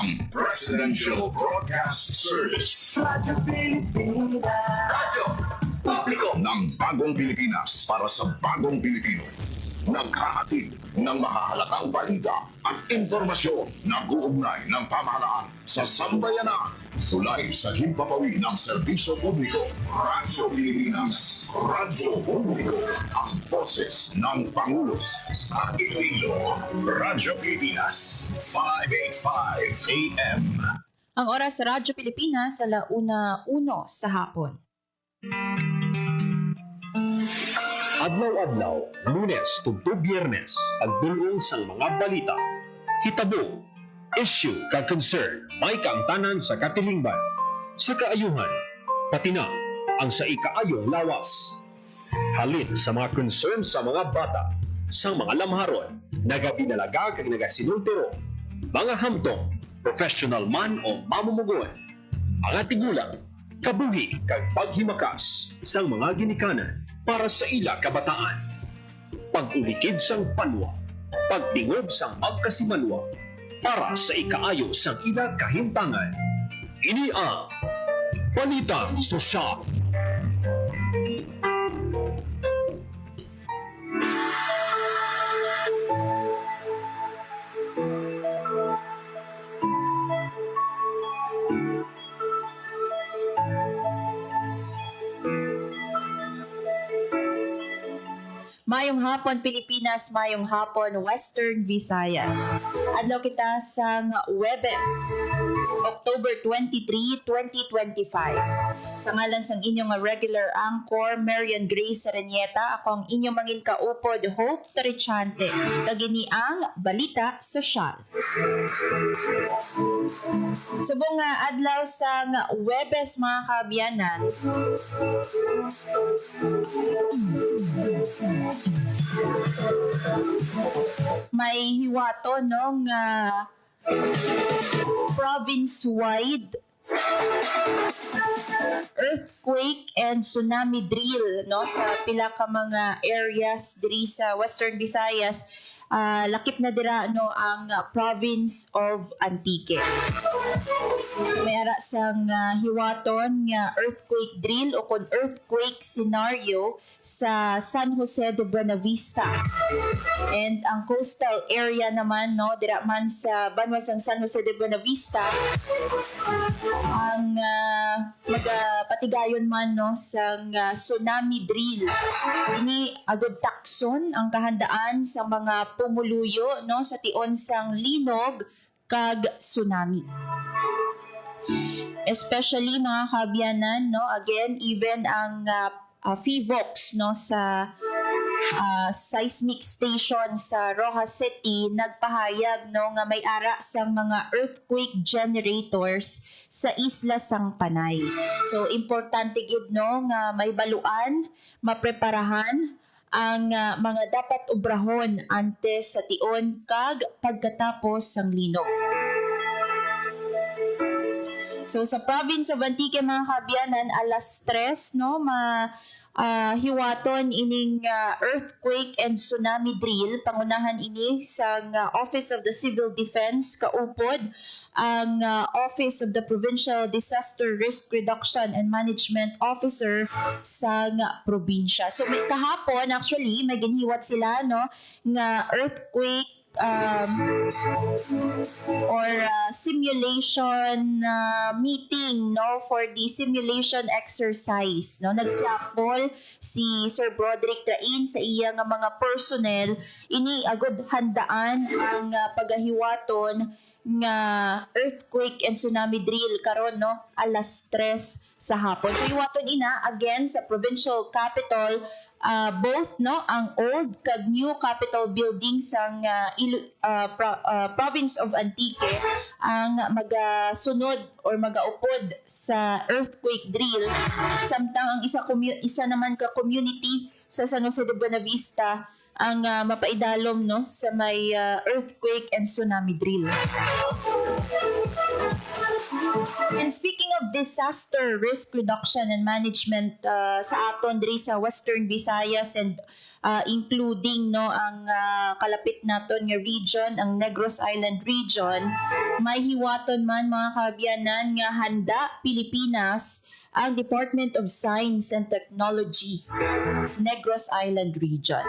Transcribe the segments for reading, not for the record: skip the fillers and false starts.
ang Presidential Broadcast Service. Radyo Pilipinas. Radyo Publiko ng Bagong Pilipinas para sa Bagong Pilipino. Naghahatid ng mahahalagang balita at impormasyon na uugnay ng pamahalaan sa sambayanan. Tulay sa himpapawid ng serbisyo publiko. Radyo Pilipinas. Radyo Publiko. Ang boses ng Pangulo sa Iloilo. Radyo Pilipinas. 585 AM. Ang oras sa Radyo Pilipinas, 1:01 sa hapon. Adlaw-adlaw, Lunes tugtog Biyernes, pagdulong sang mga balita, hitabo, issue kag concern, may kaangtanan sa katilingban, sa kaayuhan, pati na ang sa ikaayong lawas. Halin sa mga concern sa mga bata, sa mga lamharon, nagabinalaga kag nagasinultiro, mga hamtong, professional man o mamumugon, mga tigulang, kabuhi kag paghimakas sang mga ginikanan para sa ila kabataan. Pag-ulikid sang panwa, pagtingob sang magkasimanwa, para sa ikaayo sang ila kahimtangan. Ini ang Balitang Sosyal. Mayong hapon Pilipinas, mayong hapon Western Visayas. Adlaw kita sang Webes, October 23, 2025. Sa ngalan sang inyong regular anchor, Marian Grace Serenieta, ako ang inyong mangin kaupod, Hope Tarichante. Kagini ang Balita Sosyal. Subong nga adlaw sang Webes mga kaabyanan. May hiwato no nga province-wide earthquake and tsunami drill no sa pila ka mga areas diri sa Western Visayas. Lakip na dira no ang province of Antique. May ara sang hiwaton nga earthquake drill o kon earthquake scenario sa San Jose de Buenavista. And ang coastal area naman no dira man sa banwa sang San Jose de Buenavista ang magapatigayon man no sang tsunami drill. Ini agud takson ang kahandaan sa mga pumuluyo no sa tion sang linog kag tsunami. Especially mga kaabyanan no again even ang FIVOX no sa seismic station sa Rojas City nagpahayag no nga may ara sang mga earthquake generators sa isla sang Panay. So importante gid no nga may baluan, mapreparahan ang mga dapat obrahon antes sa tion kag pagkatapos sang linog. So sa province of Antique mga kaabyanan, alas 3 no hiwaton ining earthquake and tsunami drill. Pangunahan ini sa Office of the Civil Defense kaupod ang Office of the Provincial Disaster Risk Reduction and Management Officer sa probinsya. So may kahapon actually may ginhiwat sila no nga earthquake or simulation meeting no for the simulation exercise no nagsapol si Sir Broderick Train sa iya nga mga personnel ini agud handaan ang pagahiwaton nga earthquake and tsunami drill karon no alas 3 sa hapon. So hiwaton ina again sa provincial capital both no ang old kag new capitol building sang province of Antique ang magasunod or magaupod sa earthquake drill samtang ang isa naman ka community sa San Jose de Buenavista ang mapaidalom no sa may earthquake and tsunami drill. And speaking of disaster risk reduction and management sa aton diri sa Western Visayas and including no ang kalapit naton nga region, ang Negros Island region. May hiwaton man mga kaabyanan nga handa Pilipinas ang Department of Science and Technology, Negros Island region.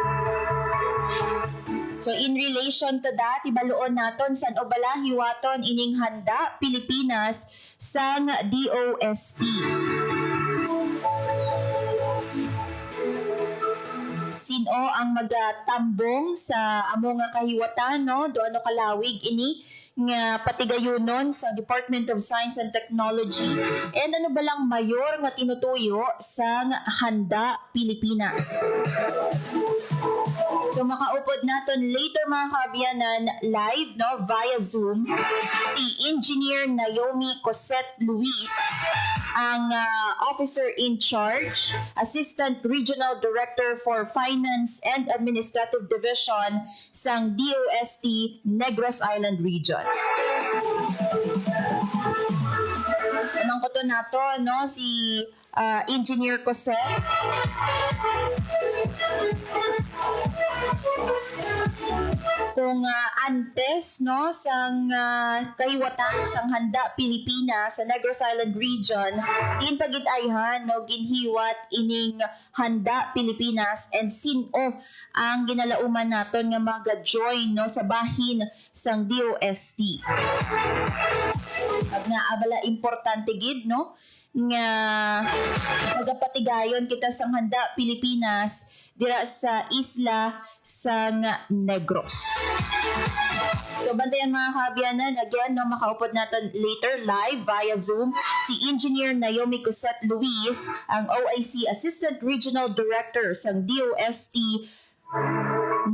So in relation to that, ibaluon naton san o bala hiwaton ining handa Pilipinas sang DOST. Sino ang magatambong sa amo nga kahiwatan no do ano kalawig ini nga patigayunon sa Department of Science and Technology, and ano balang mayor nga tinutuyo sang handa Pilipinas. So makaupod naton later mga kaabyanan live no via Zoom si Engineer Naomi Cosette Luis, ang officer in charge, Assistant Regional Director for Finance and Administrative Division sang DOST Negros Island Region. Anong kuto nato no si Engineer Cosette. Kung antes no sang kahiwatan sang handa Pilipinas sa Negros Island region, din pagit-ayhan no ginhiwat ining handa Pilipinas and sino ang ginalauman naton nga maga-join no sa bahin sang DOST. Pag nga abala importante gid no nga magapatigayon kita sang handa Pilipinas dira sa isla sang Negros. So bantayan mga kaabyanan, again no makaupod natin later live via Zoom si Engineer Naomi Cosette Luis, ang OIC Assistant Regional Director sang DOST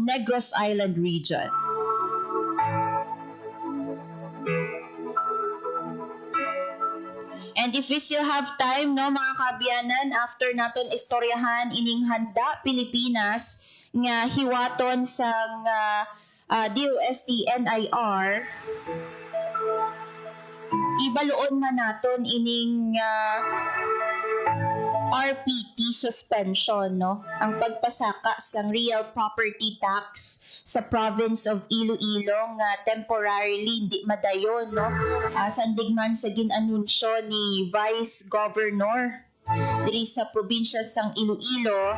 Negros Island Region. And if we still have time, no, mga kaabyanan, after naton istoryahan ining handa Pilipinas nga hiwaton sang DOST NIR, ibaluon man naton ining RPT suspension, no? Ang pagpasaka sang real property tax sa province of Iloilo nga temporarily hindi madayon, no? Sandigman sa ginanunsyo ni Vice Governor diri sa probinsya sang Iloilo,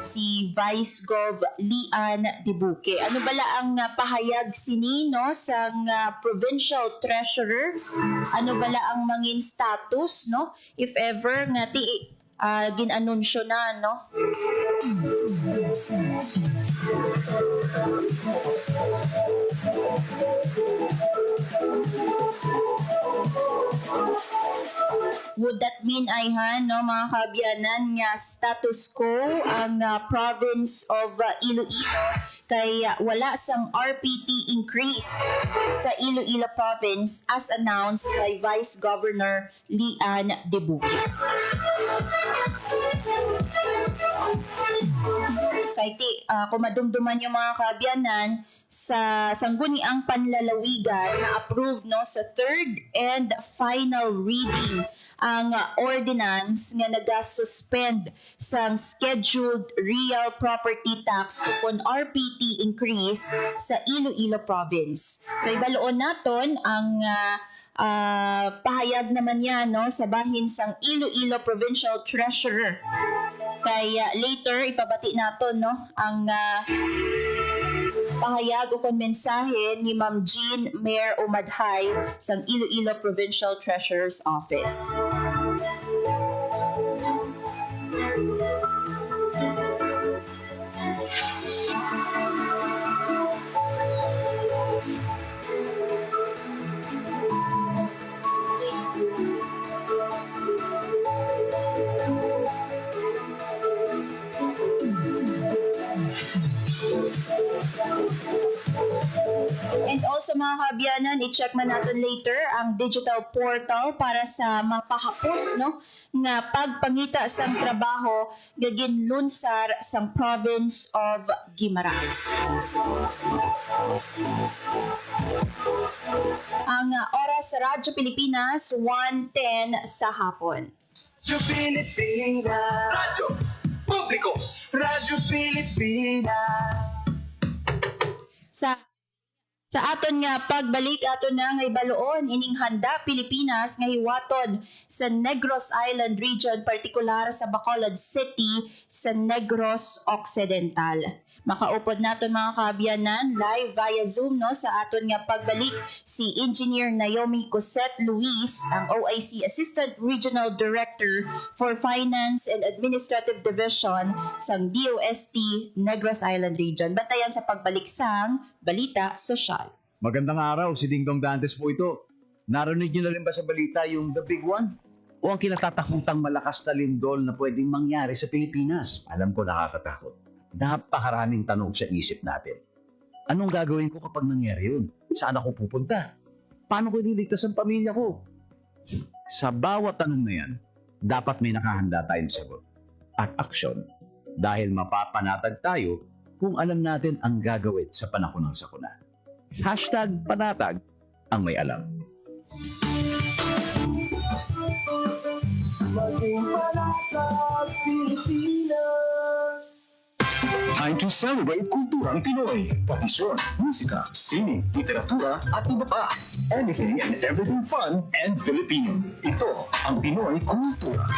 si Vice Gov Lian Dibuque. Ano bala ang pahayag sini no sang provincial treasurer? Ano bala ang mangin status no if ever nga ti ginanunsyo na no? Would that mean ayhan no mga kaabyanan nga status quo ang province of Iloilo kay wala sang RPT increase sa Iloilo province as announced by Vice Governor Lian Dibuque. Kay kung madumduman yung mga kaabyanan sa sangguniang panlalawigan na approved no sa third and final reading ang ordinance nga naga-suspend sang scheduled real property tax upon RPT increase sa Iloilo province. So ibaluon naton ang pahayag naman yan no sa bahin sang Iloilo Provincial Treasurer. Kay later ipabati naton no ang pahayag o mensahe ni Ma'am Jean Mayor Umadhay sa Iloilo Provincial Treasurer's Office. And also mga kaabyanan, i-check man natin later ang digital portal para sa mapahapos no nga pagpangita sang trabaho gagin lunsar sang province of Guimaras. Ang oras sa Radyo Pilipinas 1:10 sa hapon. Radyo Pilipinas. Radyo publiko. Radyo Pilipinas. Sa aton nga pagbalik aton na ngay baloon ining handa Pilipinas nga hiwaton sa Negros Island region, partikular sa Bacolod City sa Negros Occidental. Makaupod naton mga kaabyanan live via Zoom no sa aton nga pagbalik si Engineer Naomi Cosette Luis, ang OIC Assistant Regional Director for Finance and Administrative Division sang DOST Negros Island Region. Bantayan sa pagbalik sang Balita Sosyal. Magandang araw, si Dingdong Dantes po ito. Narinig niyo na rin ba sa balita yung The Big One? O ang kinatatakutang malakas na lindol na pwedeng mangyari sa Pilipinas? Alam ko nakakatakot. Napakaraming tanong sa isip natin. Anong gagawin ko kapag nangyari yun? Saan ako pupunta? Paano ko ililigtas ang pamilya ko? Sa bawat tanong na yan, dapat may nakahanda tayong sagot at aksyon dahil mapapanatag tayo kung alam natin ang gagawin sa panahon ng sakuna. #panatag ang may alam. Maging panatag Pilipinas. Time to celebrate kulturang Pinoy. Tradisyon, musika, sining, literatura, at iba pa. Anything and everything fun and Filipino. Ito ang Pinoy Kultura.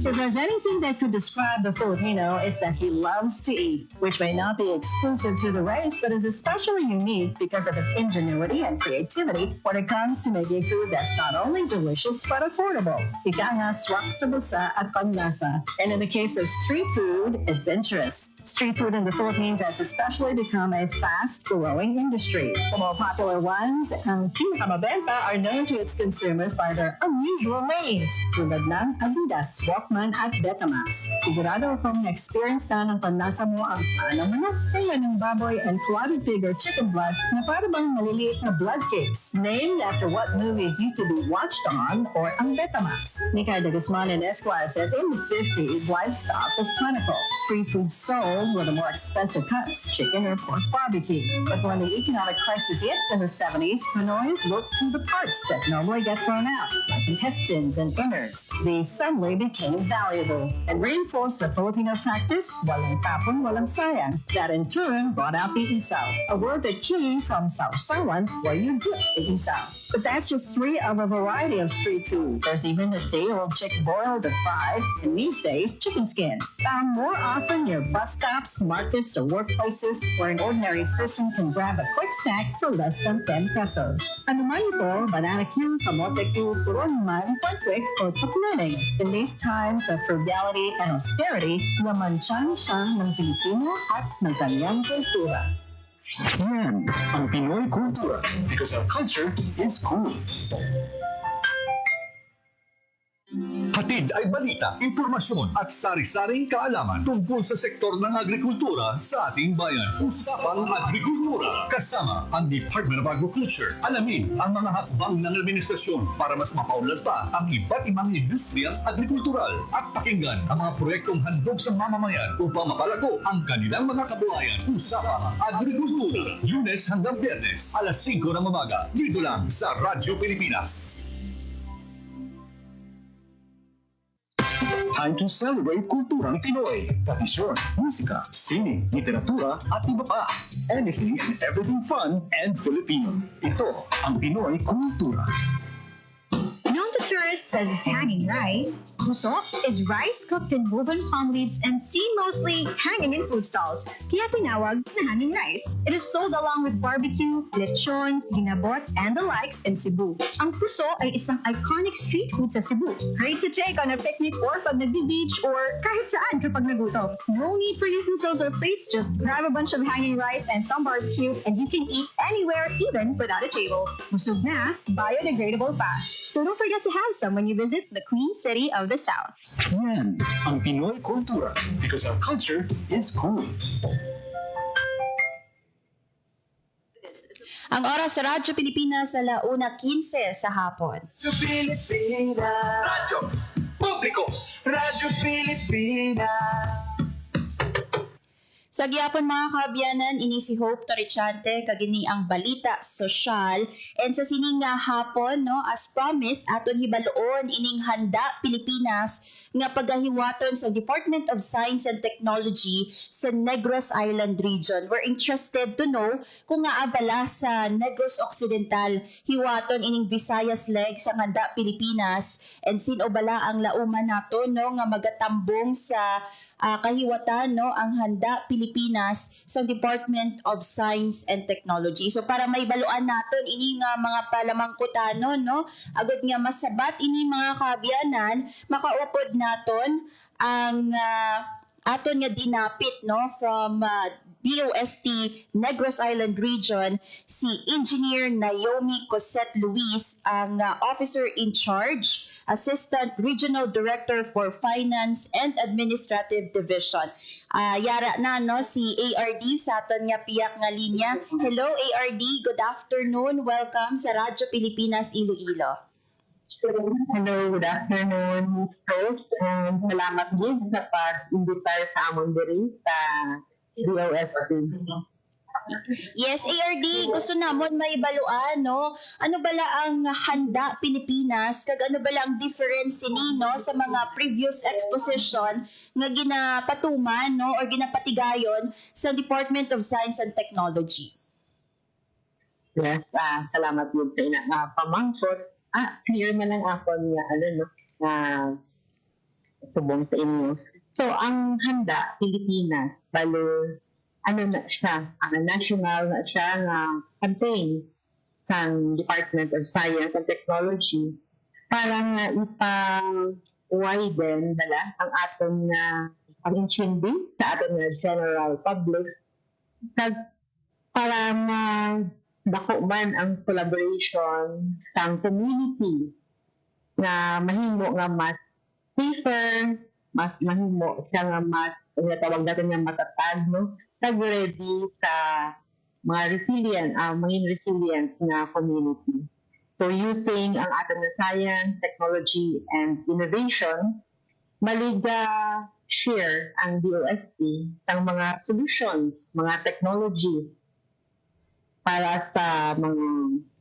If there's anything that could describe the Filipino, it's that he loves to eat, which may not be exclusive to the race, but is especially unique because of his ingenuity and creativity when it comes to making food that's not only delicious but affordable. Ika nga, swak sa busa at panlasa. And in the case of street food, adventurous. Street food in the Philippines has especially become a fast-growing industry. The more popular ones, ang pinakamabenta, are known to its consumers by their unusual names, tulad ng Adidas, Walkman at Betamax. Sigurado akong na-experience na ng panlasa mo ang panang manok, kaya ng baboy and clotted pig or chicken blood na para bang maliliit na blood cakes, named after what movies used to be watched on, or ang Betamax. Mikay de Guzman and Esquire says in the 50s, livestock was plentiful. Street food sold were the more expensive cuts, chicken or pork barbecue. But when the economic crisis hit in the 70s, Pinoys looked to the parts that normally get thrown out, like intestines and innards. These suddenly became valuable and reinforced the Filipino practice, walang tapon, walang sayang, that in turn brought out the isaw, a word that came from sausawan, where you dip the isaw. But that's just three of a variety of street food. There's even a day-old chick boiled or fried, and these days, chicken skin. Found more often near bus stops, markets, or workplaces where an ordinary person can grab a quick snack for less than 10 pesos. Ano man ito, banana cue, kamote cue, turon man, quick, or pakulinig. In these times of frugality and austerity, namansyan siya ng Pilipino at ng kanyang kultura. Yan ang Pinoy Kultura because our culture is cool. Hatid ay balita, impormasyon at sari-saring kaalaman tungkol sa sektor ng agrikultura sa ating bayan. Usapang Agrikultura kasama ang Department of Agriculture. Alamin ang mga hakbang ng administrasyon para mas mapaunlad pa ang iba't ibang industriyang agrikultural at pakinggan ang mga proyektong handog sa mamamayan upang mapalago ang kanilang mga kabuhayan. Usapang Agrikultura, Lunes hanggang Biyernes, alas 5 ng umaga, dito lang sa Radyo Pilipinas. Time to celebrate kulturang Pinoy. Tradisyon, musika, sining, literatura, at iba pa. Anything and everything fun and Filipino. Ito ang Pinoy Kultura. Known to tourists as hanging rice, puso is rice cooked in woven palm leaves and seen mostly hanging in food stalls, kaya tinawag na hanging rice. It is sold along with barbecue, lechon, ginabot, and the likes in Cebu. Ang puso ay isang iconic street food sa Cebu. Great to take on a picnic or pag nagbi-beach or kahit saan kapag nagutom. No need for utensils or plates, just grab a bunch of hanging rice and some barbecue and you can eat anywhere, even without a table. Busog na, biodegradable pa. So don't forget to have some when you visit the Queen City of the South. Yan ang Pinoy Kultura because our culture is cool. Ang oras sa Radyo Pilipinas sa 1:15 sa hapon. Radyo Pilipinas. Radyo Publiko. Radyo Pilipinas. Sa gyapon mga kaabyanan, ini si Hope Torrichante kagini ang balita sosyal and sa sining nga hapon no as promised aton hibaloon ining handa Pilipinas nga pagahiwaton sa Department of Science and Technology sa Negros Island region. We're interested to know kung nga abala sa Negros Occidental hiwaton ining Visayas leg sa handa Pilipinas and sino bala ang lauman nato no nga magatambong sa kahiwatan no ang handa Pilipinas sa Department of Science and Technology. So para may baluan naton ini nga mga palamangkutanon no agud nga masabat ini mga kaabyanan makaupod naton ang aton nga dinapit no from DOST Negros Island Region si Engineer Naomi Cosette Luis ang Officer in Charge, Assistant Regional Director for Finance and Administrative Division. Yara na no si ARD sa aton nga piyak nga linya. Hello ARD, good afternoon. Welcome sa Radyo Pilipinas Iloilo. Hello, good afternoon, Ms. Coach. Salamat din sa pag-imbitar sa amon diri sa DOST. Yes, ARD, gusto namon may baluan, no? Ano bala ang handa Pilipinas? Kag ano bala ang difference ni no sa mga previous exposition nga ginapatuman, no, or ginapatigayon sa Department of Science and Technology? Yes, salamat din sa ina pamangkot. Clear man lang ako niya, subong sa inyo. So, ang handa Pilipinas, balo, na siya, national na siya nga campaign sa Department of Science and Technology para nga ipa-widen ang aton nga pag-intindi sa aton nga general public para dako man ang collaboration sa community na mahimo nga mas safer, mas mahimo siya nga mas tawag natin nga matatag, no? Ready sa mga resilient na community. So using ang ating na science, technology, and innovation, maliga share ang DOST sa mga solutions, mga technologies para sa mga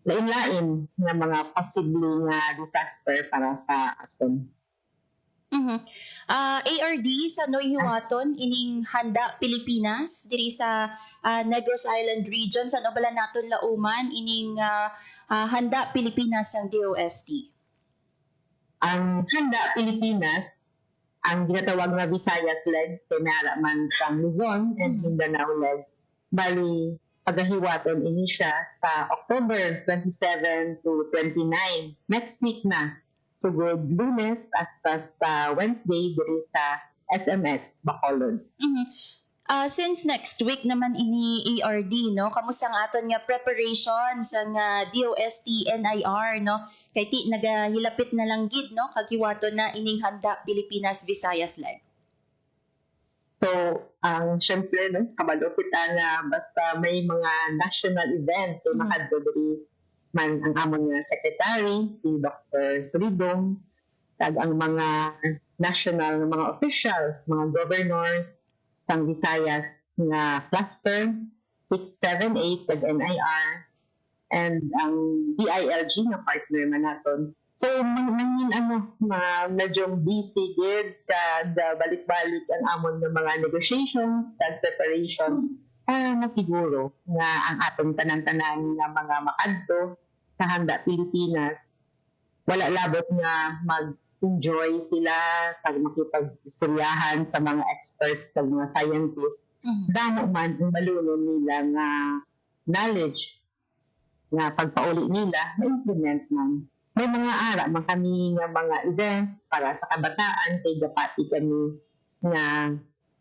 lain-lain na mga posibleng disaster para sa aton. ARD sa hiwaton ining handa Pilipinas diri sa Negros Island region sa bala naton lauman ining handa Pilipinas ang DOST. Ang handa Pilipinas ang ginatawag na Visayas leg kay nara man sa Luzon and Mindanao leg. Bali pagahiwaton ini siya sa October 27 to 29 next week na. Sugod Lunes at sa Wednesday diri sa SMX Bacolod. Since next week naman ini ARD no, kamusta ang aton nga preparation sa nga DOST NIR no? Kay ti nagahilapit na lang gid no kagiwaton na ining handa Pilipinas Visayas leg. So, syempre, no, kabalo kita na basta may mga national event, so makadodori man ang amon nga secretary, si Dr. Solidong, tag ang mga national na mga officials, mga governors, sang Visayas nga cluster, 6, 7, 8, tag NIR, and ang DILG nga partner man naton. So, mangin medyo busy gid kag balik-balik ang amon ng mga negotiations kag preparation para masiguro nga ang atong tanan-tanan nga mga makadto sa handa Pilipinas wala labot nga mag-enjoy sila kag makipag-istoryahan sa mga experts kag mga scientists. Damo man ang malunon nila nga knowledge nga pagpauli nila ma-implement man. May mga ara man kami nga mga events para sa kabataan kay dapati kami nga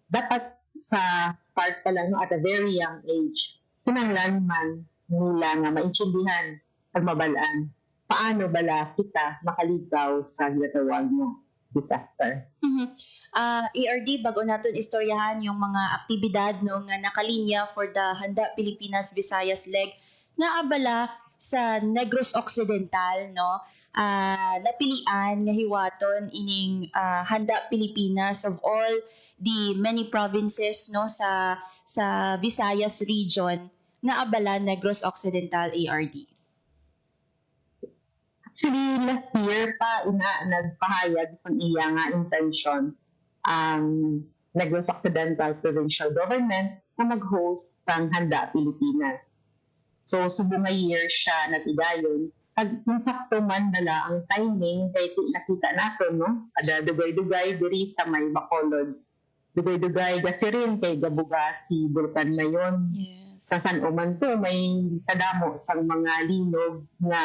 dapat sa start pa lang no, at a very young age kinahanglan man nila nga maintindihan at mabalaan paano bala kita makaligaw sa ginatawag nga disaster. ARD, bago natin istoryahan yung mga aktibidad no, nga nakalinya for the Handa Pilipinas Visayas leg nga abala sa Negros Occidental no, napilian nga hiwaton ining Handa Pilipinas of all the many provinces no sa sa Visayas region nga abala Negros Occidental ARD? Actually, last year pa nagpahayag sa iya nga intention ang Negros Occidental Provincial Government na mag-host ng Handa Pilipinas. So, subong year siya natidayon. Pag insakto man nala ang timing, kay nakita nato, no? Ada dugay-dugay diri sa may Bacolod. Dugay-dugay kasi rin kay gabuga si Bulkan Mayon. Yes. Sa San Oman to, may kadamo sa mga linog na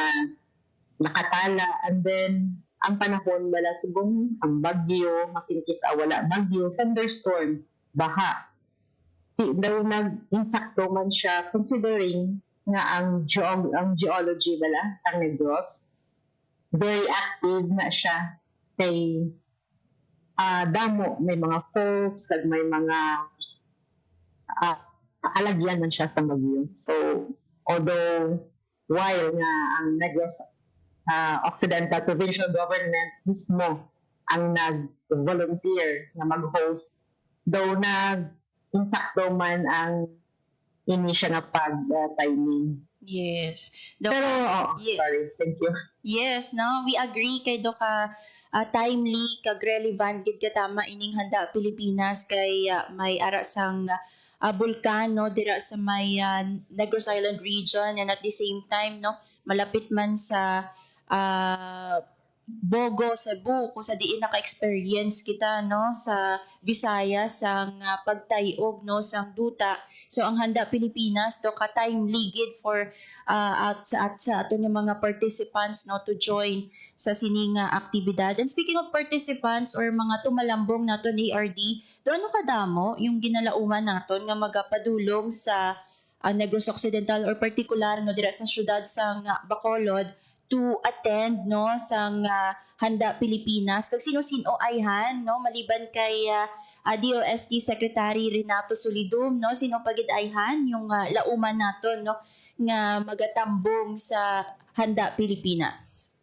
nakatala. And then, ang panahon wala subong ang bagyo, masingkis wala bagyo, thunderstorm, baha. Daw nag-insakto man siya considering nga ang geology bala sa Negros very active na siya kay damo may mga faults kag may mga alagyan man siya sa bagyo. So although while nga ang Negros Occidental Provincial Government mismo ang nag-volunteer na mag-host, though insakto man ang ini siya na pag-timing. Yes. Pero, yes. sorry, thank you. Yes, no, we agree kay do ka timely kag relevant gid ka tama ining Handa Pilipinas kay may ara sang bulkan no dira sa may Negros Island region, and at the same time no malapit man sa Bogo, Cebu, kung sa diin naka-experience kita no sa Visayas sang pagtayog no sang duta. So ang Handa Pilipinas do ka timely gid for sa ato nga mga participants no to join sa sining aktibidad. And speaking of participants or mga tumalambong naton ARD, do ano kadamo yung ginalauman naton nga magapadulong sa Negros Occidental or particular no dira sa syudad sang Bacolod to attend no sang Handa Pilipinas. Kag sino-sino ayhan no maliban kay DOST Secretary Renato Solidum no sino pagid ayhan yung lauman naton no nga magatambong sa Handa Pilipinas.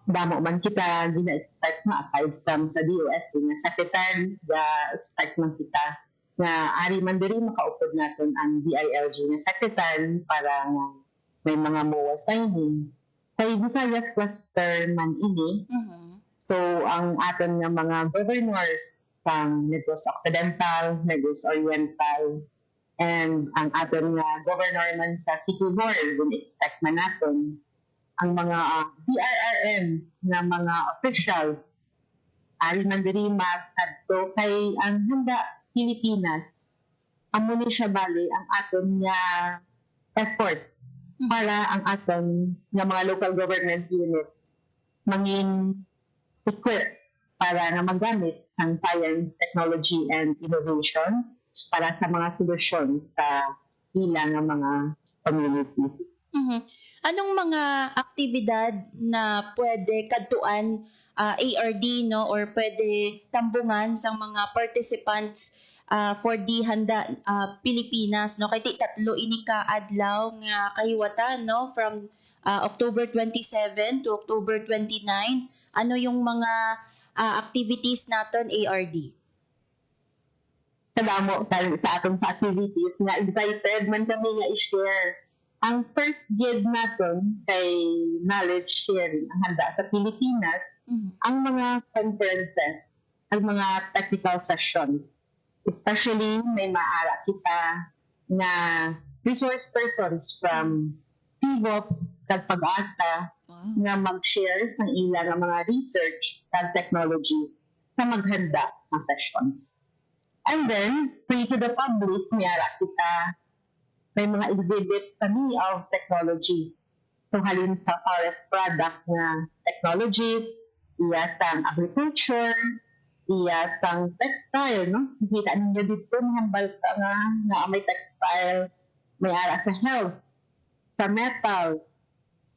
Damo man kita gina-expect na aside from sa DOST nga secretary, expect man kita nga ari man diri makaupod naton ang DILG nga secretary para nga may mga MOA signing. Kay Visayas cluster man ini. So, ang aton nga mga governors pang Negros Occidental, Negros Oriental, and ang aton nga governor man sa Siquijor, din-expect man naton ang mga DRRM nga mga official ari man diri magkadto kay ang Handa Pilipinas amo ni siya bali ang aton nga efforts para ang aton nga mga local government units mangin equipped para nga magamit sang science, technology, and innovation para sa mga solusyon sa ilang nga mga community. Anong mga aktibidad na pwede kadtuan ARD no or pwede tambungan sa mga participants for the Handa Pilipinas no kay tatlo ini ka adlaw nga kahiwatan no from October 27 to October 29. Ano yung mga activities naton ARD? Kadamo sa atong sa activities nga excited man kami nga i-share. Ang first gig naton kay knowledge sharing ang Handa sa Pilipinas, ang mga conferences, ang mga technical sessions. Especially may maara kita na resource persons from PVOX kag Pag-asa nga mag-share sa ilang mga research kag technologies sa maghanda ng sessions. And then, free to the public, mayara kita may mga exhibits kami of technologies. So, halin sa forest product na technologies, iya sa agriculture, iya sang textile, no? Kita ninyo dito, mahambal ka nga may textile, may ara sa health, sa metals,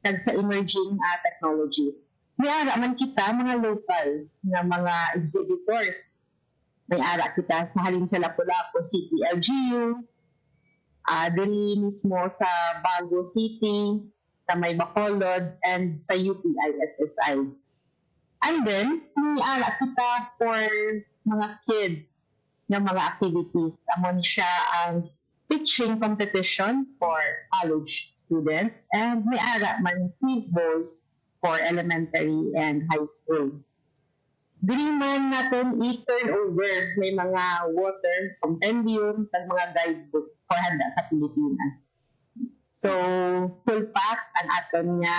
kag sa emerging technologies. May ara man kita, mga local, nga mga exhibitors. May ara kita sa halin sa Lapu-Lapu City LGU, dili mismo sa Bago City, sa may Bacolod, and sa UP-ISSI. And then, may ara kita for mga kids ng mga activities. Amon siya ang pitching competition for college students and may ara man quiz bowl for elementary and high school. Dili man natin i-turn over may mga water compendium at mga guidebook for handa sa Pilipinas. So, full pack ang aton nga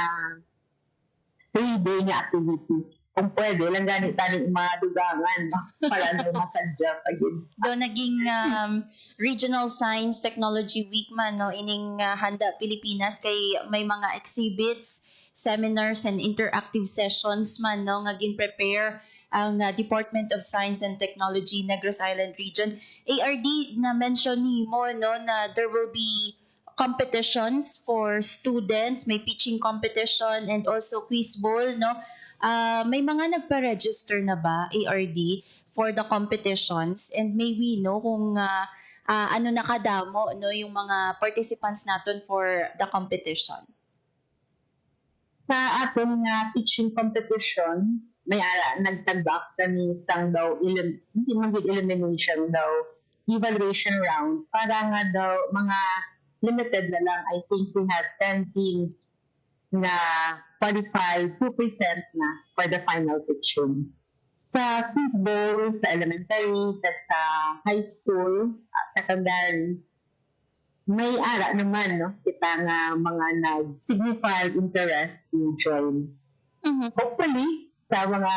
3-day nga activities. Kung pwede, lang ganit tanig mga dugangan no? Para na masadya pa yun. Do naging Regional Science Technology Week man no ining Handa Pilipinas kay may mga exhibits, seminars and interactive sessions man no nga gin-prepare ang Department of Science and Technology Negros Island Region. ARD na mention nimo no na there will be competitions for students, may pitching competition and also quiz bowl no. May mga nagpa-register na ba ARD for the competitions and may we know kung ano nakadamo no yung mga participants natin for the competition. Sa aton nga pitching competition, may ara nagtagak kami sang daw hindi man gid elimination daw evaluation round para nga daw mga limited na lang. I think we have 10 teams na qualified 2% na for the final pitching. Sa quiz bowl, sa elementary, at sa high school, secondary, may ara naman, no? Kita nga mga nag-signify interest in join. Hopefully, sa mga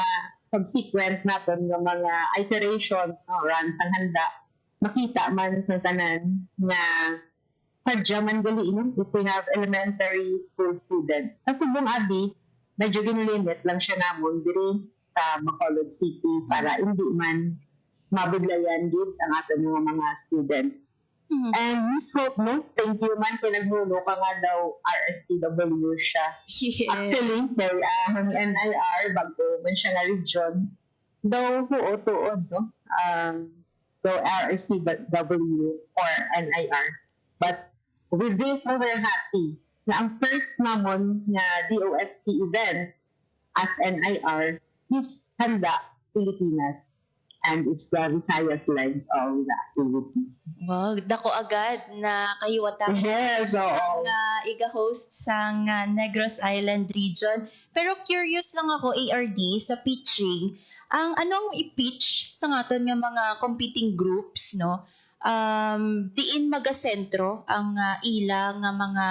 subsequent natin ng mga iterations, runs ang handa, makita man sa tanan na sadya man gali if we have elementary school students. Sa Subong Abi, medyo ginlimit lang siya namon diri sa Bacolod City para hindi man mabudlayan gid ang ating mga students. And Miss Hope, no? Thank you man kay naghulo ka nga daw RSTW siya. Yes. Actually, kay ang NIR, bago man siya na region, daw tuod, no? Daw RSTW or NIR. But with this, we're happy na ang first namon na DOST event as NIR is Handa Pilipinas. And it's the Visayas leg of the activity. Wow, dako agad na kahiwata Yes, oo. ang iga-host sa Negros Island region. Pero curious lang ako, ARD, sa pitching, ang anong i-pitch sa ngaton nga mga competing groups, no? Diin magasentro ang ila nga mga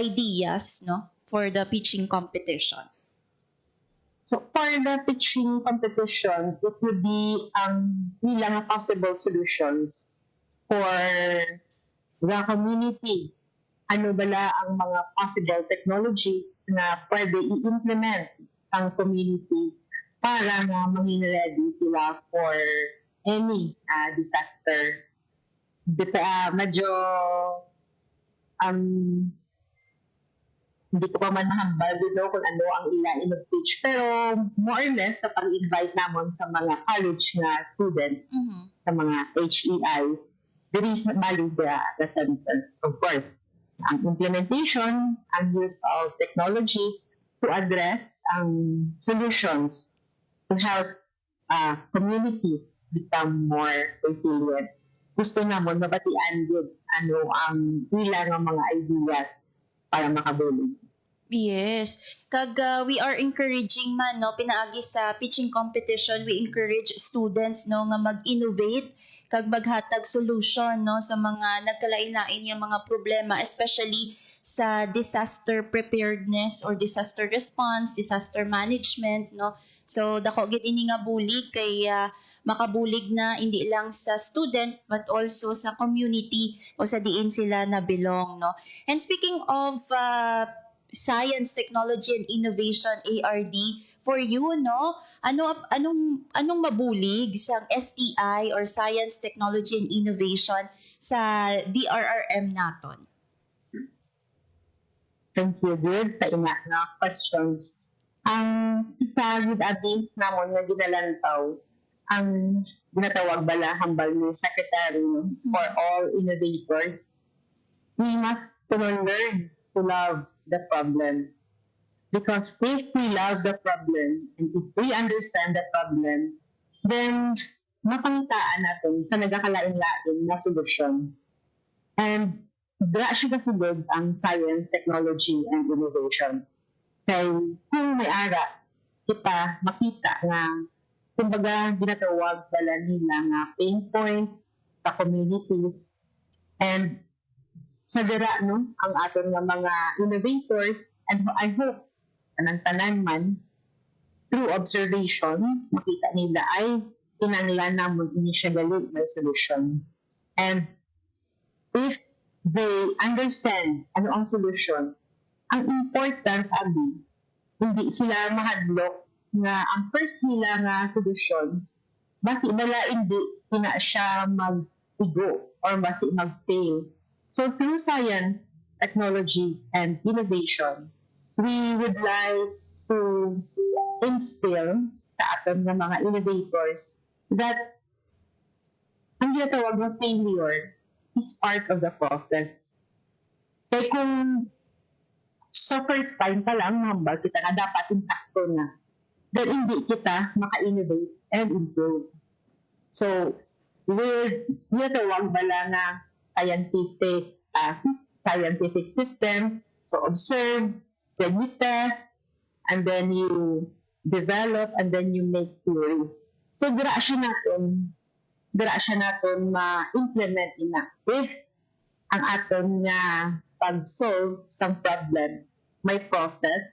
ideas, no, for the pitching competition. So for the pitching competition, it would be ilang possible solutions for the community. Ano bala ang mga possible technology na pwede i-implement ang community para nga maging ready sila for any disaster. Medyo hindi ko pa man mahambal dito kung ano ang ila in-pitch. Pero more or less, sa pag-invite namon sa mga college na students, sa mga HEI, there is value the center. Of course, ang implementation, ang use of technology to address ang solutions to help communities become more resilient. Gusto namon mabatian din ano ang ilang mga ideas para makabulog. Yes. Kag we are encouraging man no pinaagi sa pitching competition, we encourage students no nga mag-innovate kag maghatag solution no sa mga nagkalain-lain nga mga problema, especially sa disaster preparedness or disaster response, disaster management no. So dako gid ini nga bulig kay makabulig na hindi lang sa student but also sa community o sa diin sila na belong no. And speaking of science, technology and innovation, ARD, for you no, anong mabulig sa STI or science, technology and innovation sa DRRM naton? Thank you, good sa ina na questions. Ang sa gid-abi namon nga ginalantaw ang ginatawag bala hambal ni Secretary for all innovators. We must learn to love the problem. Because if we love the problem and if we understand the problem, then mapangitaan natin sa nagakalain-lain na solusyon. And dra siya kasugod ang science, technology, and innovation. Kaya kung may ara, kita makita nga, kumbaga ginatawag pala nila nga pain points sa communities. And sa dira, no, ang aton nga mga innovators, and I hope anang tanan man, through observation, makita nila ay kinanglan namon initially may solution. And if they understand ano ang solution, ang important abi, hindi sila mahadlok nga ang first nila nga solusyon, basi nila hindi na siya mag-igo or basi mag-fail. So through science, technology, and innovation, we would like to instill sa aton ng mga innovators that ang ginatawag na failure is part of the process. Kaya kung sa first time pa lang, hambal kita na dapat insakto na, then hindi kita maka-innovate and improve. So, with ginatawag bala na scientific system, so observe, then you test, and then you develop, and then you make theories. So, dira siya natin ma-implement ina. If ang aton nga pag-solve some problem, may process,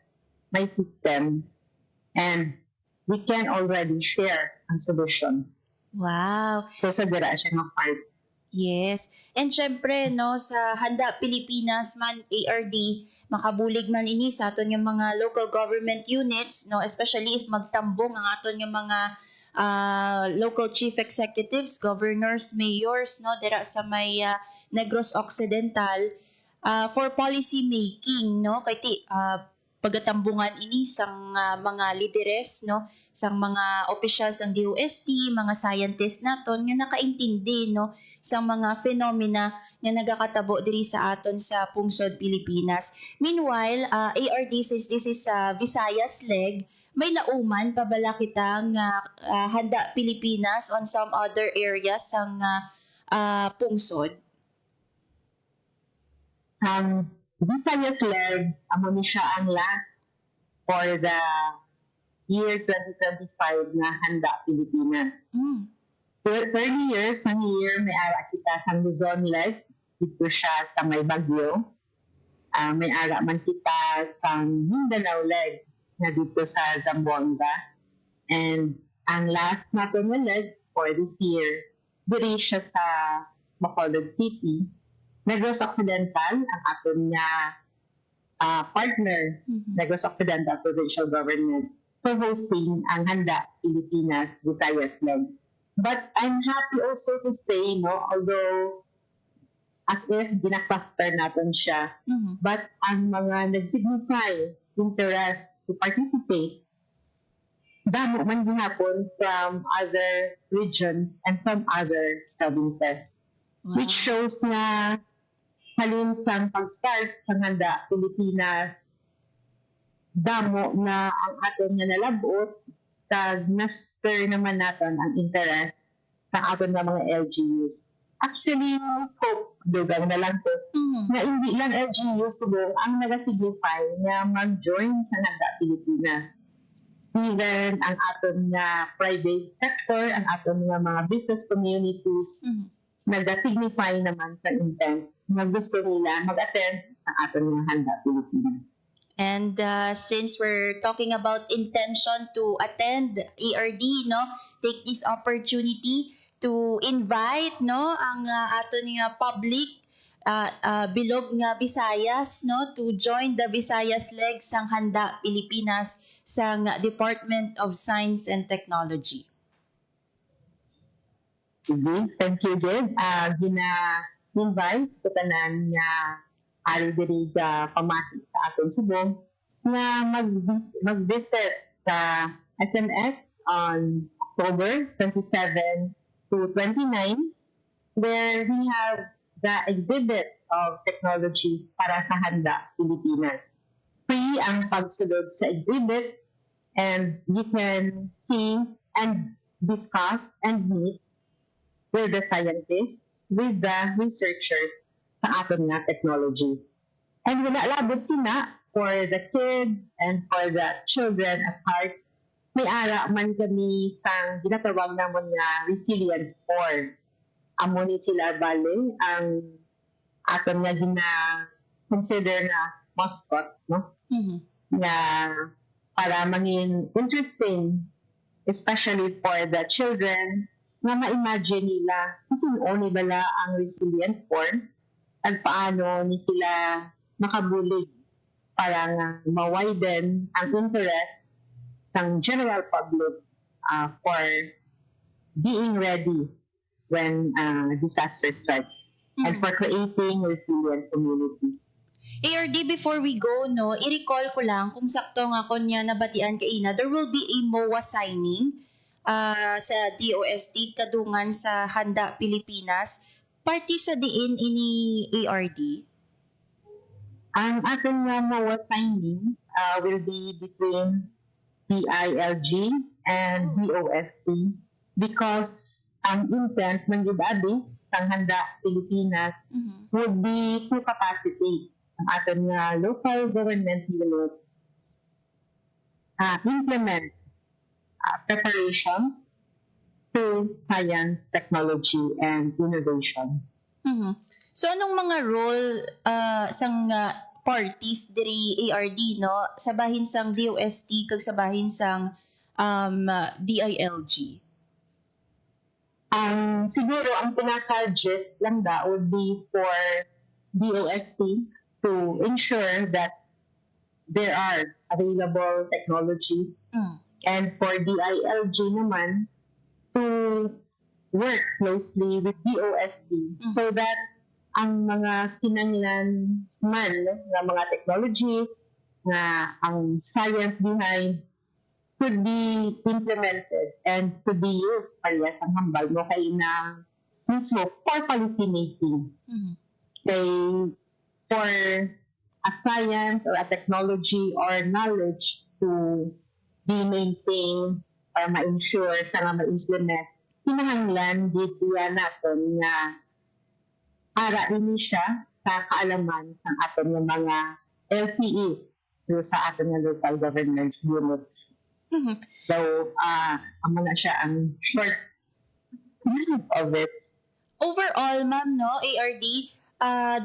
may system, and we can already share ang solutions. Wow. So, sa dira siya nga part. Yes. And syempre, no, sa Handa Pilipinas man, ARD, makabulig man ini sa aton yung mga local government units, no, especially if magtambong ang aton yung mga local chief executives, governors, mayors, no, dira sa may Negros Occidental, for policy making, no, kay pagatambungan ini sang mga lideres, no, sang mga officials ng DOST, mga scientists naton nga nakaintindi, no, sang mga phenomena nga nagakatabo diri sa aton sa pungsod Pilipinas. Meanwhile, ARD says this is Visayas leg, may lauman pabala kita nga Handa Pilipinas on some other areas sang pungsod. Visayas leg, amo ni siya ang last for the year 2025 na Handa Pilipinas. Earlier sa year, may ara kita sa Luzon leg, dito siya sa may Bagyo. May ara man kita sa Mindanao leg, na dito sa Zamboanga. And ang last natin na leg for this year, diri siya sa Bacolod City. Negros Occidental, ang aton nga partner, Negros Occidental Provincial Government, for hosting ang Handa Pilipinas Visayas leg. But I'm happy also to say, no, although as if ginakluster natin siya, but ang mga nag-signify interest to participate, damo man gihapon from other regions and from other provinces. Wow. Which shows na halin sa pag-start sa Handa Pilipinas, damo na ang aton nga nalabot, kag na-stir naman natin ang interest sa aton nga mga LGUs. Actually, scope, dugang na lang po, na hindi lang LGUs subong ang nag-signify na mag-join sa Handa Pilipinas. Even ang aton nga private sector, ang aton nga mga business communities, nag-signify naman sa intent na gusto nila mag-attend sa aton nga Handa Pilipinas. And since we're talking about intention to attend ARD, no, take this opportunity to invite, no, ang aton nga public bilog nga Visayas, no, to join the Visayas leg sang Handa Pilipinas sang Department of Science and Technology. Thank you, Jed. Gina-invite ko tanan nga ari diri pamati sa aton subong na mag-visit sa SMX on October 27 to 29, where we have the exhibit of technologies para sa Handa Pilipinas. Free ang pagsulod sa exhibits, and you can see and discuss and meet with the scientists, with the researchers sa aton nga technology. And wala labot sina for the kids and for the children at heart. May ara man kami sa ginatawag namon nga resilient core. Amo ni sila bale ang aton nga consider na mascots, no? Na para maging interesting, especially for the children, na ma-imagine nila sino ni bala ang resilient core at paano ni sila makabulig para nga ma-widen ang interest ng general public for being ready when disaster strikes and for creating resilient communities. ARD, before we go, no, i-recall ko lang kung sakto nga ko niya nabatian ka ina, there will be a MOA signing sa DOST kadungan sa Handa Pilipinas. Party sa diin ini ARD? Ang ating nga MOA signing will be between DILG and DOST because ang intent ng gibadi sa Handa Pilipinas would be to capacitate ang ating nga local government units implement preparations to science, technology, and innovation. So anong mga role sang parties diri ARD, no, sabahin sang DOST kag sabahin sang DILG? Siguro ang pinaka-gist lang da would be for DOST to ensure that there are available technologies and for DILG naman to work closely with DOST so that ang mga kinanglan man ng mga technologies na ang science behind could be implemented and could be used parehas ang hambal mo kay na mismo for policy making. Kay for a science or a technology or knowledge to be maintained or ma-ensure sa nga ma-implement, kinahanglan dito natin nga ara rin siya sa kaalaman ng aton nga mga LCEs sa aton nga local government units. So, ang mga siya ang short of it. Overall, ma'am, no, ARD,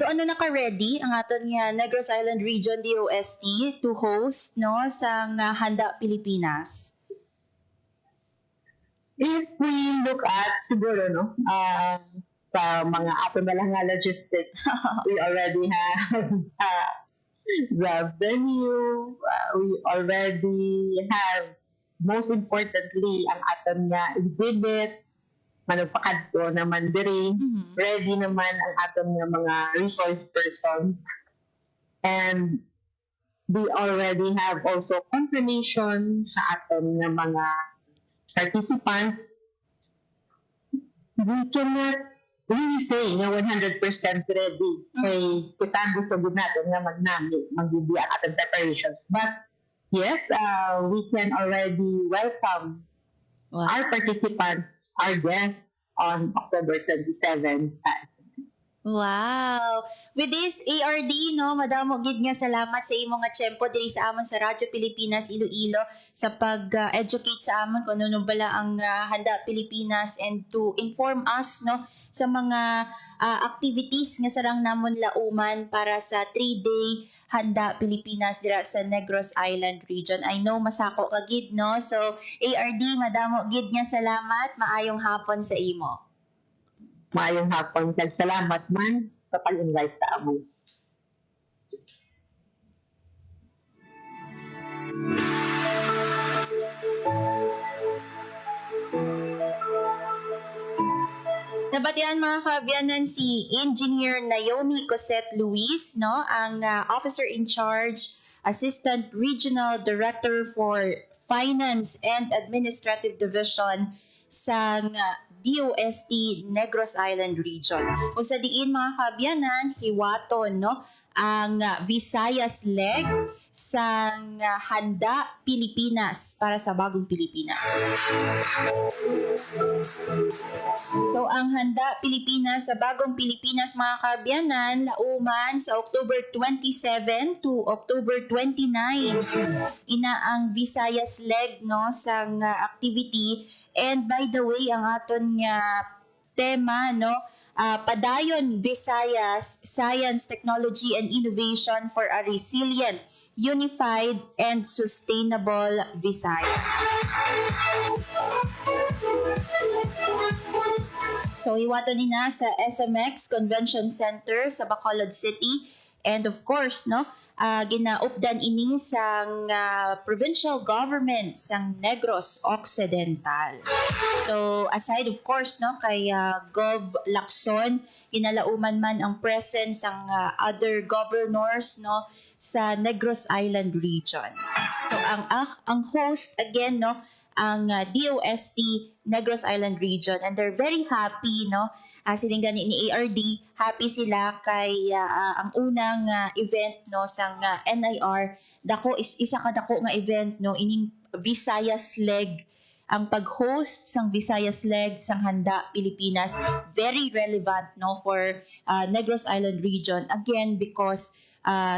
doon na naka-ready ang aton nga Negros Island Region DOST to host, no, sang Handa Pilipinas? If we look at siguro, no, sa mga ato na lang nga logistics, we already have the venue, we already have, most importantly, ang aton nga exhibit, managpakadto naman diri, ready naman ang aton nga mga resource person. And we already have also confirmation sa aton nga mga participants. We cannot really say na 100% ready. Kay kita gusto gud natin nga magbibiya ating preparations. But yes, we can already welcome our participants, our guests on October 27 sa Wow! With this, ARD, no, madamo gid nga salamat sa imong nga tiyempo diri sa amon sa Radyo Pilipinas Iloilo sa pag-educate sa amon kung ano bala ang Handa Pilipinas and to inform us, no, sa mga activities nga sarang namon lauman para sa 3-day Handa Pilipinas dira sa Negros Island Region. I know masako ka gid, no? So, ARD, madamo gid nga salamat. Maayong hapon sa imo. Maayong hapon. Salamat man sa pag-invite sa amo. Nabatian mga kaabyanan si Engineer Naomi Cosette Luis, no, ang Officer in Charge, Assistant Regional Director for Finance and Administrative Division sa DOST Negros Island Region. Kung sa diin mga kaabyanan, hiwaton, no, ang Visayas leg sang Handa Pilipinas para sa Bagong Pilipinas. So ang Handa Pilipinas sa Bagong Pilipinas, mga kaabyanan, lauman sa October 27 to October 29. Ina ang Visayas leg no sang activity. And by the way, ang aton nga tema no, Padayon Visayas Science, Technology and Innovation for a Resilient, Unified and Sustainable Visayas. So iwato ni na sa SMX Convention Center sa Bacolod City, and of course no, ginaupdan ini sang provincial government sang Negros Occidental. So aside of course no kay Gov Lacson, inalauman man ang presence ang other governors no sa Negros Island region. So ang host again no ang DOST Negros Island region, and they're very happy no. Siningan ni ARD, happy sila kay ang unang event no sang NIR. Dako isa ka dako nga event no ining Visayas leg. Ang pag-host sang Visayas leg sang Handa Pilipinas, very relevant no for Negros Island region, again because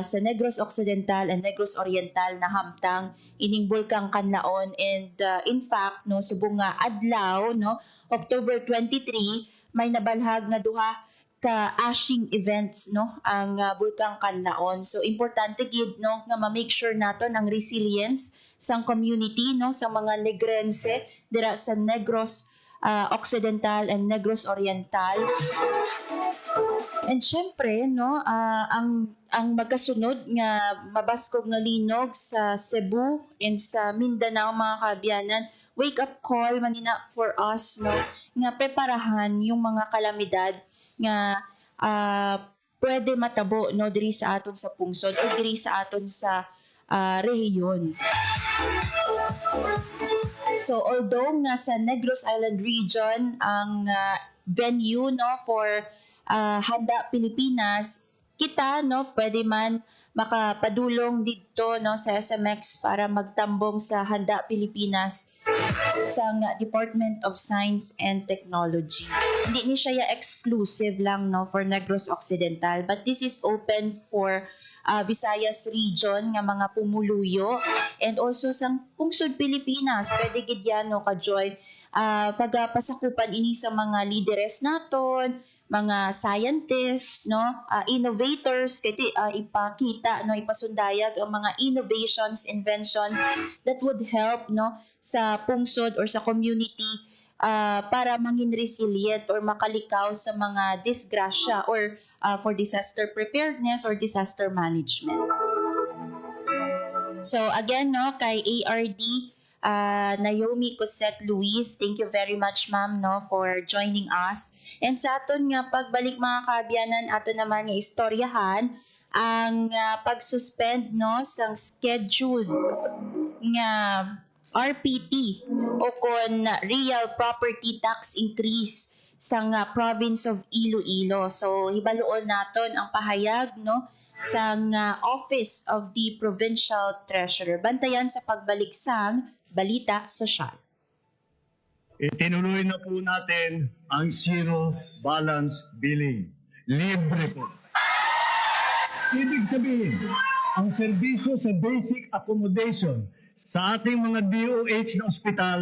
sa Negros Occidental and Negros Oriental na hamtang ining Bulkang Kanlaon, and in fact no subong nga adlaw no October 23 may nabalhag nga duha ka ashing events no ang Bulkang Kanlaon. So importante gid no nga ma-make sure naton ang resilience sang community no sa mga Negrense dira sa Negros Occidental and Negros Oriental. And syempre no ang magkasunod nga mabaskog nga linog sa Cebu and sa Mindanao, mga kaabyanan, wake up call manina for us no nga preparahan yung mga kalamidad nga pwede matabo no diri sa aton sa pungsod o diri sa aton sa rehiyon. So although nga sa Negros Island region ang venue no for Handa Pilipinas, kita no pwede man makapadulong dito no sa SMX para magtambong sa Handa Pilipinas sa Department of Science and Technology. Hindi ni siya exclusive lang no for Negros Occidental, but this is open for Visayas region nga mga pumuluyo, and also sa pungsod Pilipinas pwede gid yan no ka-join pagpasakupan ini sa mga lideres naton, mga scientists no, innovators kay ipakita no, ipasundayag ang mga innovations, inventions that would help no sa pungsod or sa community para mangin resilient or makalikaw sa mga disgrasya or for disaster preparedness or disaster management. So again no kay ARD Naomi Cosette Luis, thank you very much ma'am no for joining us. And sa aton nga pagbalik, mga kaabyanan, ato naman nga istoryahan ang pag-suspend no sang scheduled nga RPT o kon Real Property Tax Increase sang province of Iloilo. So hibaluon naton ang pahayag no sang Office of the Provincial Treasurer. Bantayan sa pagbalik sang Balita Sosyal. Itinuloy na po natin ang zero balance billing. Libre po. Ibig sabihin, ang serbisyo sa basic accommodation sa ating mga DOH na ospital,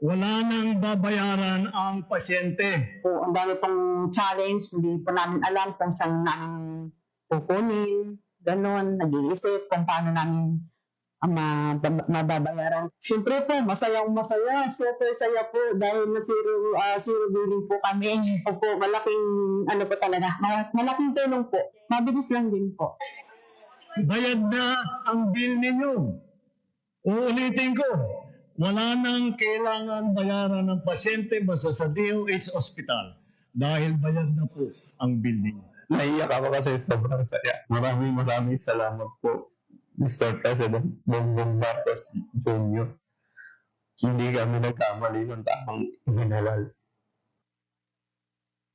wala nang babayaran ang pasyente. So, ang dami pong challenge, hindi po namin alam kung saan namin kukunin, ganon, nag-iisip kung paano namin mababayaran. Siyempre po, masayang-masaya, super saya po dahil na zero billing po kami. Po, malaking, ano po talaga, malaking tulong po. Mabilis lang din po. Bayad na ang bill ninyo. Uulitin ko, wala nang kailangan bayaran ng pasyente basta sa DOH Hospital dahil bayad na po ang bill ninyo. Naiyak ako kasi sobrang saya. Maraming salamat po, Mr. President Bongbong Marcos Jr. Hindi kami nagkamali ng tamang general.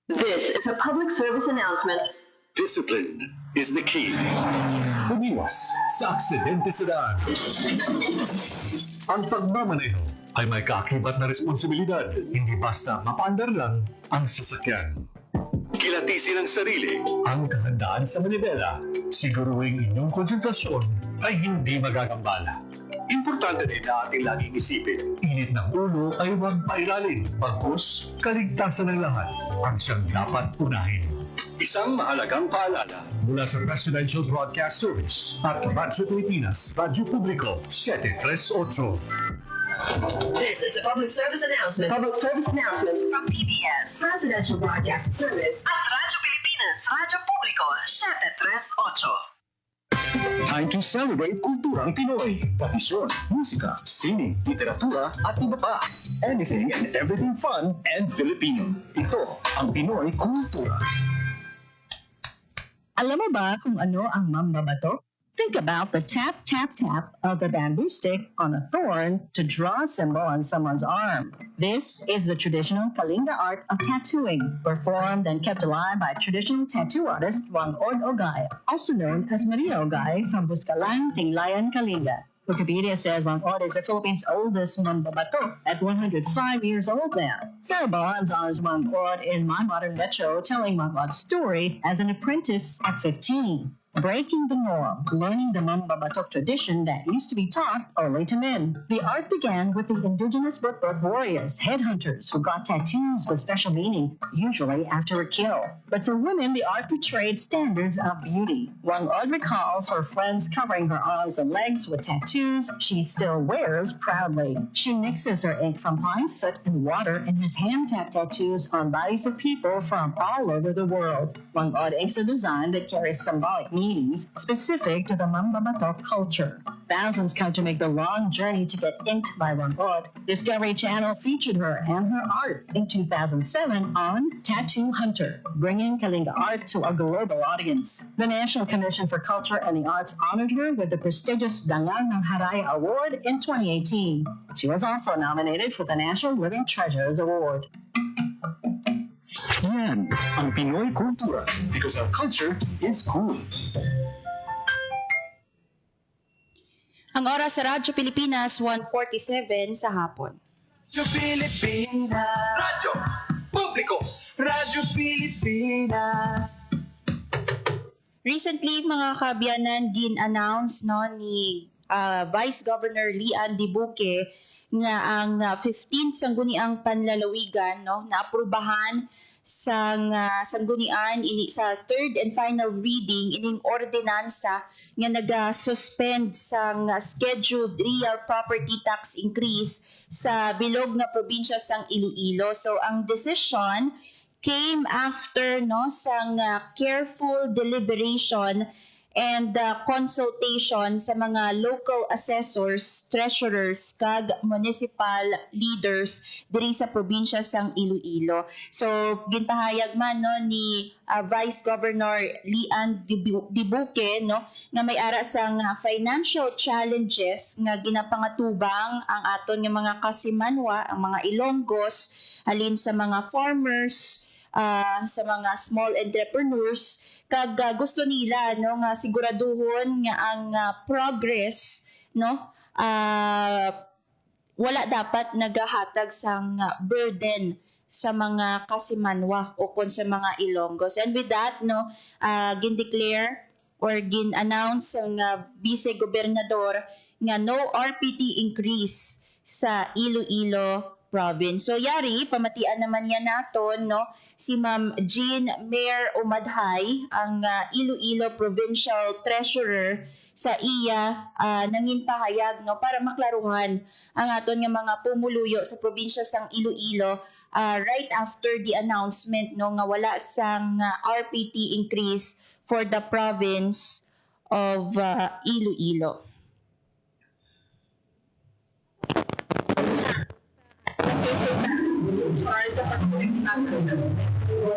This is a public service announcement Discipline is the key. Umiwas sa aksidente sa daan. Ang pagmamaneho ay may kaakibat na responsibilidad. Hindi basta mapaandar lang ang sasakyan. Kilatisin ang sarili, ang kahandaan sa manibela. Siguruhin inyong konsentrasyon ay hindi magagambala. Importante din na ating laging isipin, init ng ulo ay huwag pailalim. Bagkus, kaligtasan ng lahat ang siyang dapat unahin. Isang mahalagang paalala mula sa Presidential Broadcast Service at Radyo Pilipinas, Radyo Publiko, 738. This is a public service announcement. Public service announcement from PBS, Presidential Broadcast Service at Radyo Pilipinas, Radyo Publiko, 738. Time to celebrate kulturang Pinoy. Tradisyon, musika, sining, literatura, at iba pa. Anything and everything fun and Filipino. Ito ang Pinoy Kultura. Alam mo ba kung ano ang mambabato? Think about the tap, tap, tap of the bamboo stick on a thorn to draw a symbol on someone's arm. This is the traditional Kalinga art of tattooing, performed and kept alive by traditional tattoo artist Wangod Ogay, also known as Maria Ogay from Buscalan, Tinglayan, Kalinga. Wikipedia says Wangod is the Philippines' oldest mambabato at 105 years old now. Sarah Bonds honors Wangod in My Modern Metro, telling Wangod's story as an apprentice at 15. Breaking the norm, learning the mambabatok tradition that used to be taught only to men. The art began with the indigenous Bukbuk warriors, headhunters, who got tattoos with special meaning, usually after a kill. But for women, the art portrayed standards of beauty. Wangod recalls her friends covering her arms and legs with tattoos she still wears proudly. She mixes her ink from pine soot and water and has hand-tapped tattoos on bodies of people from all over the world. Wangod inks a design that carries symbolic meanings specific to the mambabatok culture. Thousands come to make the long journey to get inked by Wangod. Discovery Channel featured her and her art in 2007 on Tattoo Hunter, bringing Kalinga art to a global audience. The National Commission for Culture and the Arts honored her with the prestigious Dangang ng Haray Award in 2018. She was also nominated for the National Living Treasures Award. Yan ang Pinoy Kultura because our culture is cool. Ang oras sa Radyo Pilipinas, 1:47 sa hapon. Radyo Pilipinas. Radyo Publiko. Radyo Pilipinas. Recently, mga kabiyanan, gin-announce ni Vice Governor Lian Dibuque nga ang 15th sangguniang panlalawigan na aprubahan sang sanggunian ini sa third and final reading ining ordinansa nga naga-suspend sang scheduled real property tax increase sa bilog nga probinsya sang Iloilo. So ang decision came after sang careful deliberation and consultation sa mga local assessors, treasurers, kag municipal leaders diri sa probinsya sang Iloilo. So ginpahayag man ni Vice Governor Lian Dibuque nga may ara sang financial challenges nga ginapangatubang ang aton nga mga kasimanwa, ang mga Ilonggos, halin sa mga farmers, sa mga small entrepreneurs, kag gusto nila nga siguraduhon nga ang progress wala dapat nagahatag sang burden sa mga kasimanwa o kon sa mga Ilonggos. And with that gin-declare or gin-announce ang vice-gobernador nga no RPT increase sa Iloilo province. So yari pamatian naman yan naton si Ma'am Jean Mayor Umadhay, ang Iloilo Provincial Treasurer, sa iya nangin pahayag para maklaruhan ang aton nga mga pumuluyo sa probinsya sang Iloilo right after the announcement nga wala sang RPT increase for the province of Iloilo.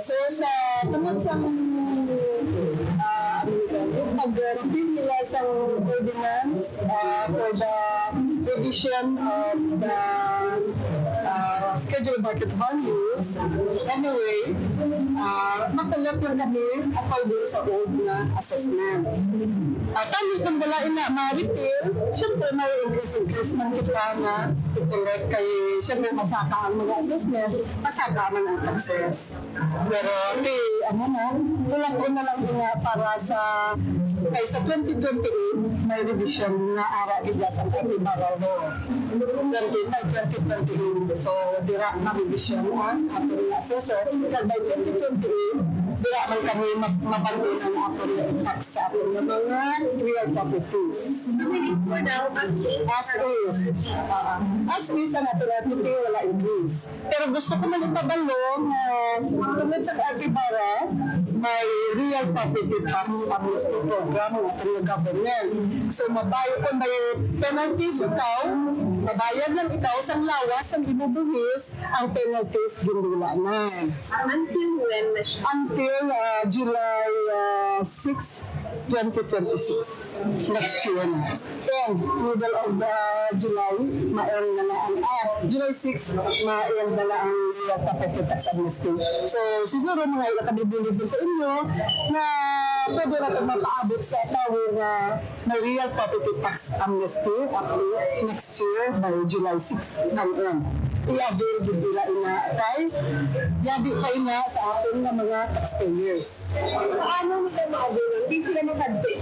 So sa tungod sa pag-review nila sa ordinance for the revision of the schedule market values. Anyway, makulat lang kami according sa old na assessment. Tamis nang walain na ma-repair, syempre may increase man kita na i-collect kay syempre masaka ang mga assessment, masaka man ang taxes. Pero kulang ko na lang ina para sa kay sa 2028 may revision na ara gid sa Ibarra Law. 2028. So dira na revision ang ating assessor kag by 2028 dira man kami mabantunan aton na tax sa aton nga mga real properties. As is ang aton property wala increase. Pero gusto ko man ipabalo nga tungod sa Ibarra may real property tax amnesty program ng ating government. So mabayo kung may penalties ikaw, mabayad lang ikaw sa lawas ang ibubuhis, ang penalties gindula na. Until when? Until July 6, 2026. Next year na. And middle of July, ma-end na ang July 6, ma-end na ang property tax amnesty. So siguro mga ilakabibulig din sa inyo na pwede na ito mapaabot sa tawag na may real property tax amnesty up to next year by July 6 ng end. I-avail din nila ina kay yabi pa ina sa atin ng mga taxpayers. Paano nila ma-avail? Hindi sila mag-avail.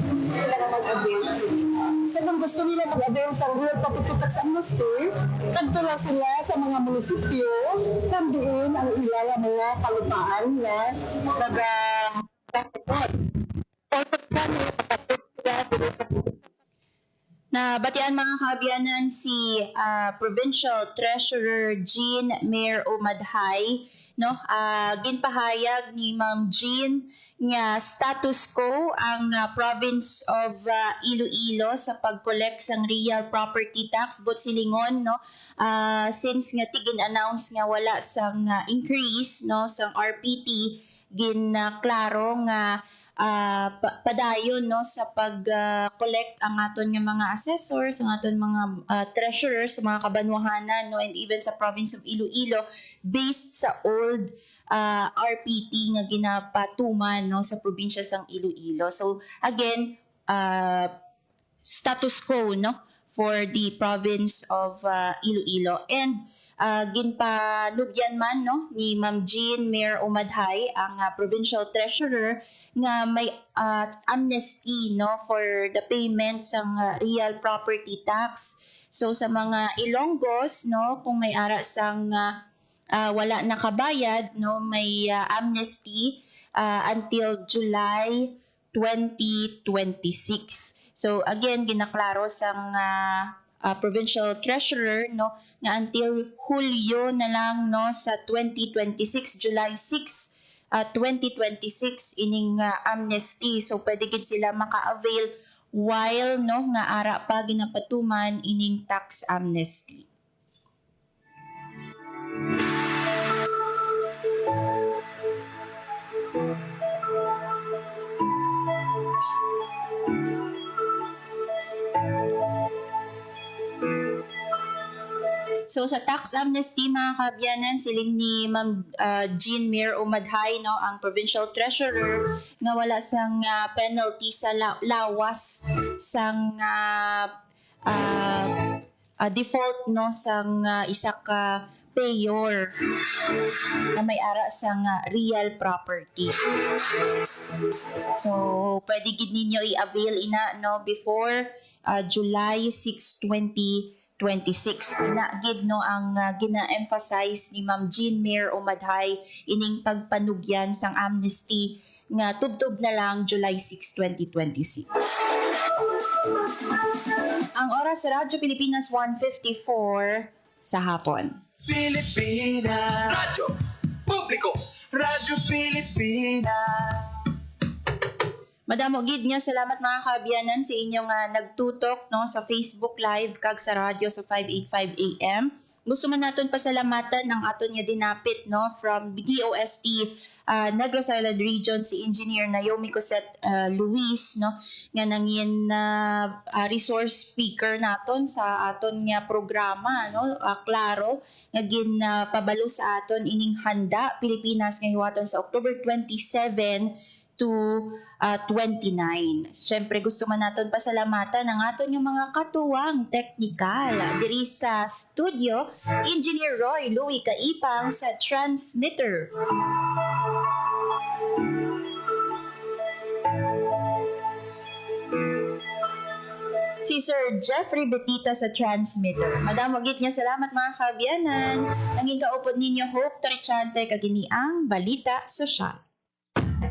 So kung gusto nila mag-avail sa real property tax amnesty, kanto lang sila sa mga munisipyo, kambiin ang ilang mga kalupaan na Na batian mga kaabyanan si Provincial Treasurer Jean Mayor Umadhay, no? Ginpahayag ni Ma'am Jean nga status quo ang province of Iloilo sa pag-collect sang real property tax but silingon, no? Since nga tigin-announce nga wala sang increase, no, sang RPT, klaro nga padayon, no, sa pag-collect ang aton nga mga assessors, ang aton mga treasurers sa mga kabanwahanan, no, and even sa province of Iloilo based sa old RPT nga ginapatuman, no, sa probinsya sang Iloilo. So again, status quo, no, for the province of Iloilo. And ginpanugyan man, no, ni Ma'am Jean Mayor Umadhay ang provincial treasurer nga may amnesty, no, for the payment sang real property tax. So sa mga Ilonggos, no, kung may ara sang wala nakabayad, no, may amnesty until July 2026. So again, ginaklaro sang provincial treasurer, no, nga until Hulyo na lang, no, sa 2026, July 6, 2026 ining amnesty. So pwede gid sila maka-avail while, no, nga ara pa ginapatuman ining tax amnesty. So sa tax amnesty mga kaabyanan, siling ni Ma'am Jean Mayor Umadhay, no, ang provincial treasurer, nga wala sang penalty sa lawas sang default, no, sang isa ka payor na may ara sang real property. So pwede gid ninyo i-avail ina, no, before July 6, 2026. Inagid, no, ang gina-emphasize ni Ma'am Jean Mayor Umadhay ining pagpanugyan sang amnesty nga tubtob na lang July 6, 2026. Ang oras sa Radyo Pilipinas 1:54 sa hapon. Pilipinas. Radyo Publiko. Radyo Pilipinas. Madamo gid nga salamat mga kaabyanan sa inyong nagtutok, no, sa Facebook Live kag sa radyo sa 585 AM gusto man naton pasalamatan ang aton nga dinapit no from DOST Negros Island Region si Engineer Naomi Cosette Luis no nga nangin resource speaker naton sa aton nga programa no klaro nga pabalo sa aton ining handa Pilipinas nga hiwaton sa October 27 to 29. Siyempre gusto man naton pasalamatan ang aton yung mga katuwang teknikal diri sa studio, Engineer Roy Louie Kaipang sa transmitter. Si Sir Jeffrey Betita sa transmitter. Madam, wagit niya salamat mga kabiyanan. Nanging kaupod ninyo Hope Trichante kaginiang Balita Sosyal.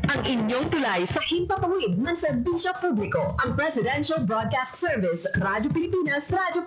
Ang inyong tulay sa himpapawid ng serbisyo publiko, ang Presidential Broadcast Service, Radyo Pilipinas, Radyo